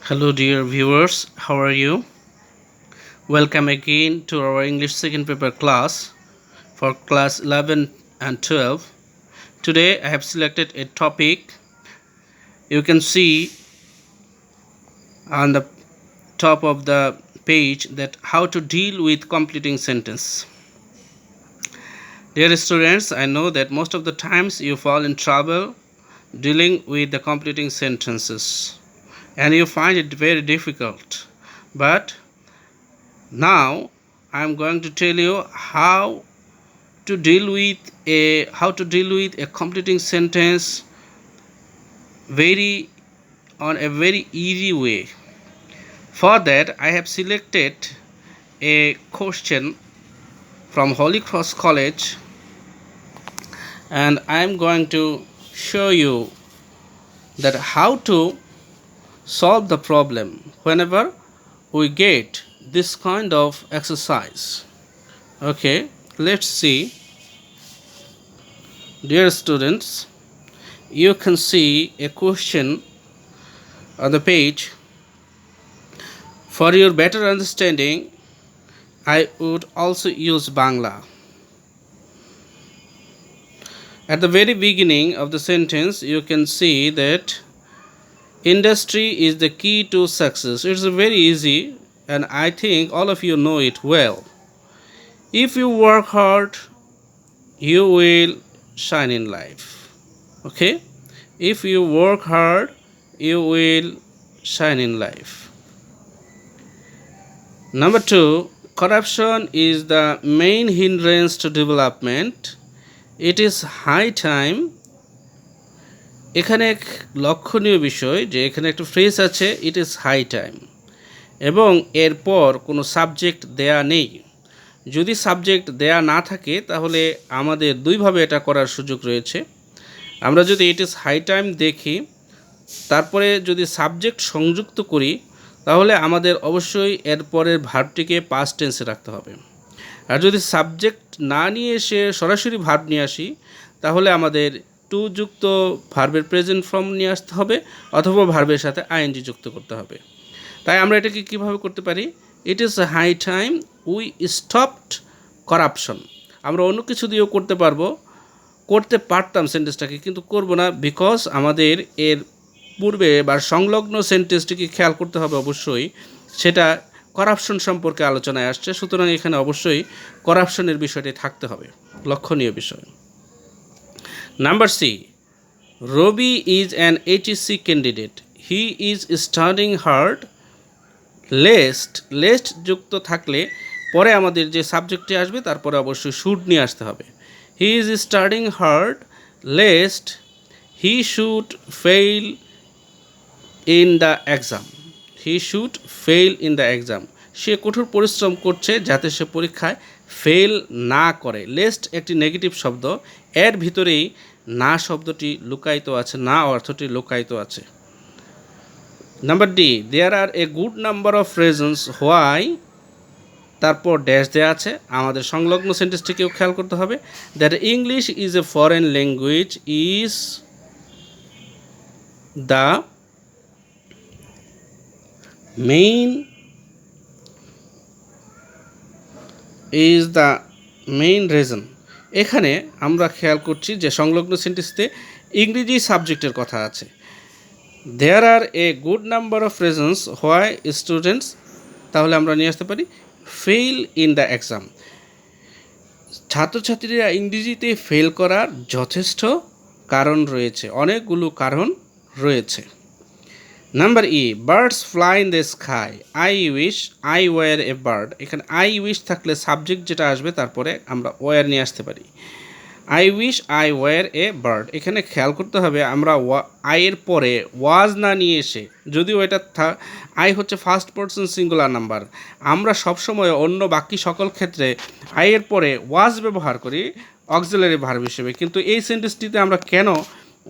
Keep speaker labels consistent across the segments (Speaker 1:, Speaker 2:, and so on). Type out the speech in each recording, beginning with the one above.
Speaker 1: Hello, dear viewers. How are you? Welcome again to our English second paper class for class 11 and 12. Today, I have selected a topic. You can see on the top of the page that how to deal with completing sentence. Dear students, I know that most of the times you fall in trouble dealing with the completing sentences and you find it very difficult. But now I am going to tell you to deal with a completing sentence very on a very easy way. For that, I have selected a question from Holy Cross College, and I am going to show you that how to solve the problem whenever we get this kind of exercise. Okay, let's see. Dear students, you can see a question on the page. For your better understanding, I would also use Bangla. At the very beginning of the sentence, you can see that industry is the key to success. It's very easy, and I think all of you know it well. If you work hard, you will shine in life. Okay? If you work hard, you will shine in life. Number 2, corruption is the main hindrance to development. It is high time. এখানে এক লক্ষণীয় বিষয় যে এখানে একটা phrase আছে, ইট is high time, এবং এরপর কোনো সাবজেক্ট দেয়া নেই। যদি সাবজেক্ট দেয়া না থাকে তাহলে আমাদের দুইভাবে এটা করার সুযোগ রয়েছে। আমরা যদি ইট ইজ হাই টাইম দেখি, তারপরে যদি সাবজেক্ট সংযুক্ত করি, তাহলে আমাদের অবশ্যই এরপরের ভার্বটিকে পাস্ট টেন্সে রাখতে হবে। আর যদি সাবজেক্ট না নিয়ে এসে সরাসরি ভার্ব নিয়ে আসি, তাহলে আমাদের টু যুক্ত ভার্বের প্রেজেন্ট ফর্ম নিয়ে আসতে হবে, অথবা ভার্বের সাথে আইএনজি যুক্ত করতে হবে। তাই আমরা এটাকে কীভাবে করতে পারি? It is high time we stopped corruption. আমরা অন্য কিছু দিয়েও করতে পারতাম সেন্টেন্সটাকে, কিন্তু করব না, বিকজ আমাদের এর পূর্বে বা সংলগ্ন সেন্টেন্সটিকে খেয়াল করতে হবে অবশ্যই, সেটা করাপশন সম্পর্কে আলোচনায় আসছে। সুতরাং এখানে অবশ্যই করাপশনের বিষয়টি থাকতে হবে, লক্ষণীয় বিষয়। Number C, Robi is an HEC candidate. He is studying hard. Lest যুক্ত থাকলে পরে আমাদের যে সাবজেক্টটি আসবে তারপরে অবশ্যই শুড নিয়ে আসতে হবে। He is studying hard lest he should fail in the exam. He should fail in the exam. সে কঠোর পরিশ্রম করছে যাতে সে পরীক্ষায় ফেল না করে। লেস্ট একটি নেগেটিভ শব্দ, এর ভিতরেই না শব্দটি লুকায়িত আছে, না অর্থটি লুকায়িত আছে। Number D, there are a good number of reasons why, তারপর ড্যাশ দেওয়া আছে। আমাদের সংলগ্ন সেন্টেন্সটিকেও খেয়াল করতে হবে। That English is a foreign language is the main reason. এখানে আমরা খেয়াল করছি যে সংলগ্ন সেন্টেন্সে ইংরেজি সাবজেক্টের কথা আছে। There are a good number of reasons why students, তাহলে আমরা নিয়ে আসতে পারি ফেল ইন দ্য এক্সাম। ছাত্রছাত্রীরা ইংরেজিতে ফেল করার যথেষ্ট কারণ রয়েছে, অনেকগুলো কারণ রয়েছে। Number E, birds fly in the sky, I wish I were a bird. এখানে আই উইশ থাকলে সাবজেক্ট যেটা আসবে তারপরে আমরা ওয়ার নিয়ে আসতে পারি। I wish I were a bird, এখানে খেয়াল করতে হবে আমরা আইয়ের পরে ওয়াজ না নিয়ে এসে, যদিও এটা আই হচ্ছে ফার্স্ট পারসন সিঙ্গুলার নাম্বার, আমরা সবসময় অন্য বাকি সকল ক্ষেত্রে আইয়ের পরে ওয়াজ ব্যবহার করি অক্সিলারি ভার্ব হিসেবে, কিন্তু এই সেন্টেন্সটিতে আমরা কেন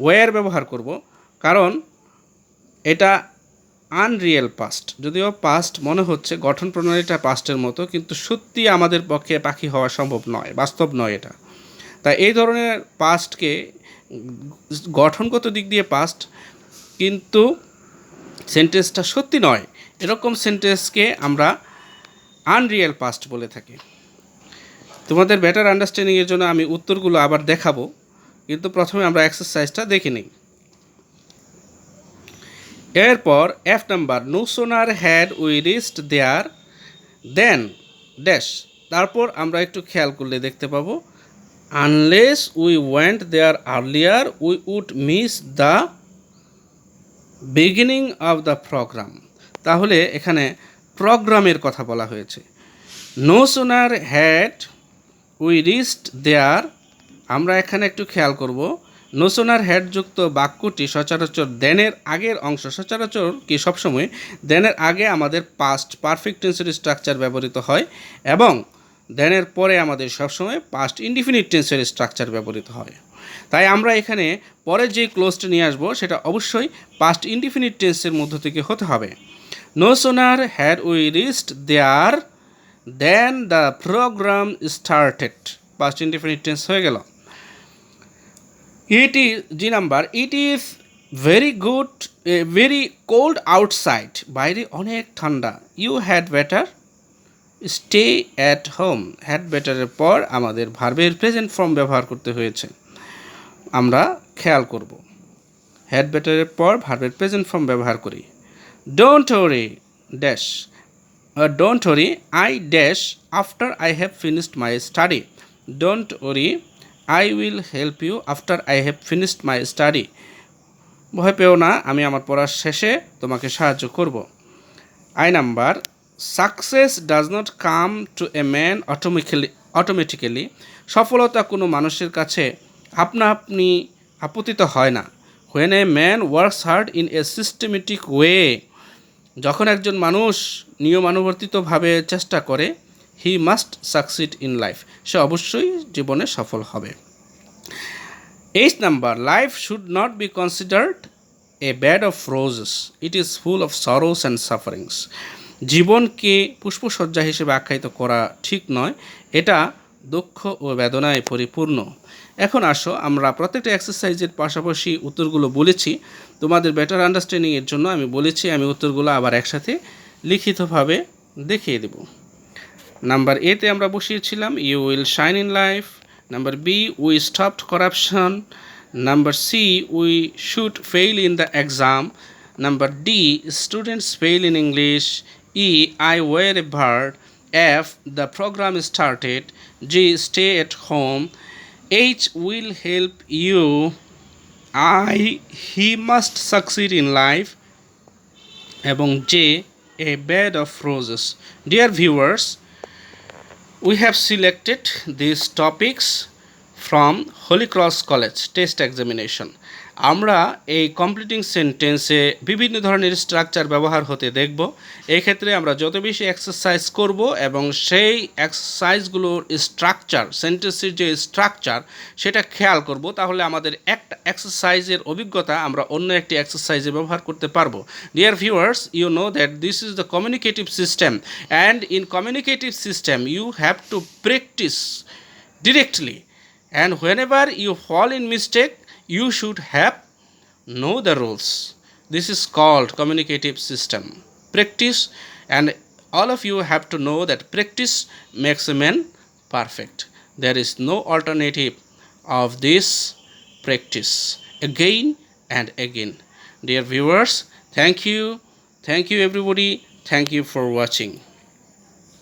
Speaker 1: ওয়ার ব্যবহার করব? কারণ এটা আনরিয়েল পাস্ট, যদিও পাস্ট মনে হচ্ছে গঠন প্রণালীটা পাস্টের মতো, কিন্তু সত্যি আমাদের পক্ষে পাখি হওয়া সম্ভব নয়, বাস্তব নয় এটা। তাই এই ধরনের পাস্টকে গঠনগত দিক দিয়ে পাস্ট, কিন্তু সেন্টেন্সটা সত্যি নয়, এরকম সেন্টেন্সকে আমরা আনরিয়েল পাস্ট বলে থাকি। তোমাদের বেটার আন্ডারস্ট্যান্ডিংয়ের জন্য আমি উত্তরগুলো আবার দেখাবো, কিন্তু প্রথমে আমরা এক্সারসাইজটা দেখে নিই। এরপর F number, no sooner had we reached there then dash. তারপর আমরা একটু খেয়াল করলে দেখতে পাবো, unless we went there earlier we would miss the beginning of the program. তাহলে এখানে প্রোগ্রামের কথা বলা হয়েছে। No sooner had we reached দেয়ার, আমরা এখানে একটু খেয়াল করব, নো সোনার হ্যাড যুক্ত বাক্যটি সচরাচর দেনের আগের অংশ, সচরাচর কি সবসময় দেনের আগে আমাদের পাস্ট পারফেক্ট টেন্সের স্ট্রাকচার ব্যবহৃত হয়, এবং দেনের পরে আমাদের সবসময় পাস্ট ইনডিফিনিট টেন্সের স্ট্রাকচার ব্যবহৃত হয়। তাই আমরা এখানে পরে যে ক্লোজটা নিয়ে আসবো সেটা অবশ্যই পাস্ট ইনডিফিনিট টেন্সের মধ্য থেকে হতে হবে। No sooner had we reached there than the programme started, past indefinite tense হয়ে গেল। It is G number, it is very good very cold outside, বাইরে অনেক ঠান্ডা। You had better stay at home, had বেটারের পর আমাদের ভার্বের present form ব্যবহার করতে হয়েছে, আমরা খেয়াল করব। হ্যাড বেটারের পর ভার্বের প্রেজেন্ট ফর্ম ব্যবহার করি। Don't worry dash, don't worry I dash after I have finished my study. Don't worry I will help you after I have finished my study, ভয় পেও না, আমি আমার পড়ার শেষে তোমাকে সাহায্য করব। I number, success does not come to a man automatically, সফলতা কোনো মানুষের কাছে আপনা আপনি আপতিত হয় না। When a man works hard in a systematic way, যখন একজন মানুষ নিয়মানুবর্তিতভাবে চেষ্টা করে, he must succeed in life, সে অবশ্যই জীবনে সফল হবে। H number, life should not be considered a bed of roses, it is full of sorrows and sufferings, জীবনকে পুষ্পসজ্জা হিসেবে আখ্যায়িত করা ঠিক নয়, এটা দুঃখ ও বেদনায় পরিপূর্ণ। এখন আসো আমরা প্রত্যেকটা এক্সারসাইজের পাশাপাশি উত্তরগুলো বলেছি, তোমাদের বেটার আন্ডারস্ট্যান্ডিংয়ের জন্য আমি বলেছি, আমি উত্তরগুলো আবার একসাথে লিখিতভাবে দেখিয়ে দেব। নাম্বার এতে আমরা বসিয়েছিলাম you will shine in life. Number B, we stopped corruption. Number C, we should fail in the exam. Number D, students fail in English. E, I wear a bird. F, the program started. G, stay at home. H, will help you. I, he must succeed in life. এবং J, a bed of roses. Dear viewers, we have selected these topics from Holy Cross College test examination. আমরা এই completing সেন্টেন্সে বিভিন্ন ধরনের structure ব্যবহার হতে দেখব। এই ক্ষেত্রে আমরা যত বেশি এক্সারসাইজ করব এবং সেই এক্সারসাইজগুলোর স্ট্রাকচার, সেন্টেন্সের যে স্ট্রাকচার সেটা খেয়াল করব, তাহলে আমাদের একটা এক্সারসাইজের অভিজ্ঞতা আমরা অন্য একটি এক্সারসাইজে ব্যবহার করতে পারবো। Dear viewers, you know that this is the communicative system, and in communicative system you have to practice directly, and whenever you fall in mistake you should have know the rules. This is called communicative system, practice, and all of you have to know that practice makes a man perfect. There is no alternative of this practice again and again. Dear viewers, thank you everybody, thank you for watching.